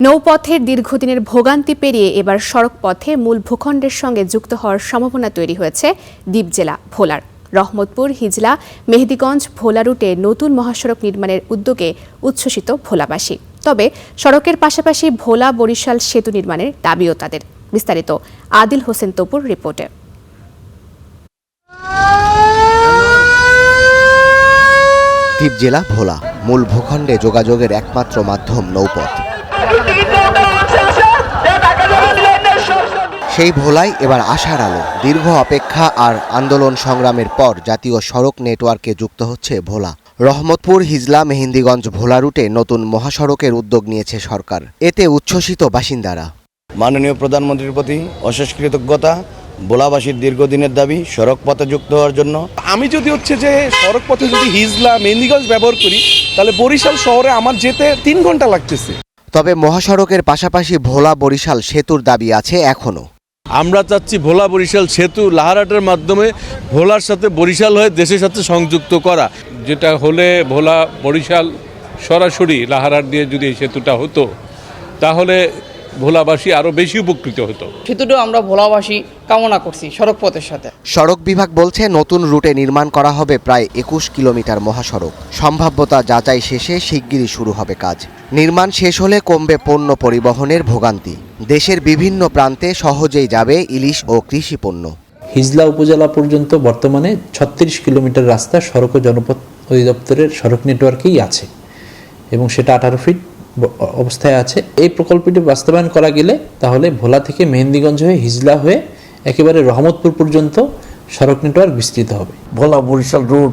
নৌপথের দীর্ঘদিনের ভোগান্তি পেরিয়ে এবার সড়ক পথে মূল ভূখণ্ডের সঙ্গে যুক্ত হওয়ার সম্ভাবনা তৈরি হয়েছে দ্বীপ জেলা ভোলার। রহমতপুর, হিজলা, মেহেদীগঞ্জ, ভোলা রুটে নতুন মহাসড়ক নির্মাণের উদ্যোগে উচ্ছ্বসিত ভোলাবাসী। তবে সড়কের পাশাপাশি ভোলা বরিশাল সেতু নির্মাণের দাবিও তাদের। বিস্তারিত আদিল হোসেন তপুর রিপোর্টে। দ্বীপ জেলা ভোলা মূল ভূখণ্ডে যোগাযোগের একমাত্র মাধ্যম নৌপথ। সেই ভোলায় এবার আশার আলো। দীর্ঘ অপেক্ষা আর আন্দোলন সংগ্রামের পর জাতীয় সড়ক নেটওয়ার্কে যুক্ত হচ্ছে ভোলা। রহমতপুর, হিজলা, মেহেন্দিগঞ্জ, ভোলা রুটে নতুন মহাসড়কের উদ্যোগ নিয়েছে সরকার। এতে উচ্ছ্বসিত বাসিন্দারা। মাননীয় প্রধানমন্ত্রীর প্রতি অশেষ কৃতজ্ঞতা। ভোলাবাসীর দীর্ঘদিনের দাবি সড়ক পথে যুক্ত হওয়ার জন্য। আমি যদি যে সড়ক পথে যদি হিজলা, মেহেন্দিগঞ্জ ব্যবহার করি, তাহলে বরিশাল শহরে আমার যেতে 3 ঘন্টা লাগতেছে। তবে মহাসড়কের পাশাপাশি ভোলা বরিশাল সেতুর দাবি আছে এখনো। আমরা চাচ্ছি ভোলা বরিশাল সেতু লাহারহাটের মাধ্যমে ভোলার সাথে বরিশাল হয়ে দেশের সাথে সংযুক্ত করা, যেটা হলে ভোলা বরিশাল সরাসরি লাহারহাট দিয়ে যদি এই সেতুটা হতো তাহলে ভোলাবাসী আরো বেশি উপকৃত হতো। সেতুটা আমরা ভোলাবাসী কামনা করছি সড়ক পথের সাথে। সড়ক বিভাগ বলছে নতুন রুটে নির্মাণ করা হবে প্রায় 21 কিলোমিটার মহাসড়ক। সম্ভাব্যতা যাচাই শেষে শিগগিরই শুরু হবে কাজ। নির্মাণ শেষ হলে কমবে পণ্য পরিবহনের ভোগান্তি। দেশের বিভিন্ন প্রান্তে সহজেই যাবে ইলিশ ও কৃষি পণ্য। হিজলা উপজেলা পর্যন্ত বর্তমানে 36 কিলোমিটার রাস্তা সড়ক ও জনপথ অধিদপ্তরের সড়ক নেটওয়ার্কেই আছে এবং সেটা 18 ফিট অবস্থায় আছে। এই প্রকল্পটি বাস্তবায়ন করা গেলে তাহলে ভোলা থেকে মেহেন্দিগঞ্জ হয়ে হিজলা হয়ে একেবারে রহমতপুর পর্যন্ত সড়ক নেটওয়ার্ক বিস্তৃত হবে। ভোলা বরিশাল রোড,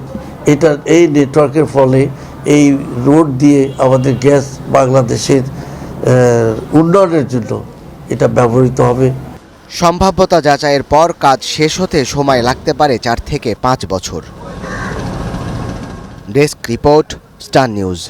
এই নেটওয়ার্কের ফলে এই রোড দিয়ে আমাদের গ্যাস বাংলাদেশের উন্নয়নের জন্য এটা ব্যবহৃত হবে। সম্ভাব্যতা যাচাইয়ের পর কাজ শেষ হতে সময় লাগতে পারে 4 থেকে 5 বছর। Desk report, star news.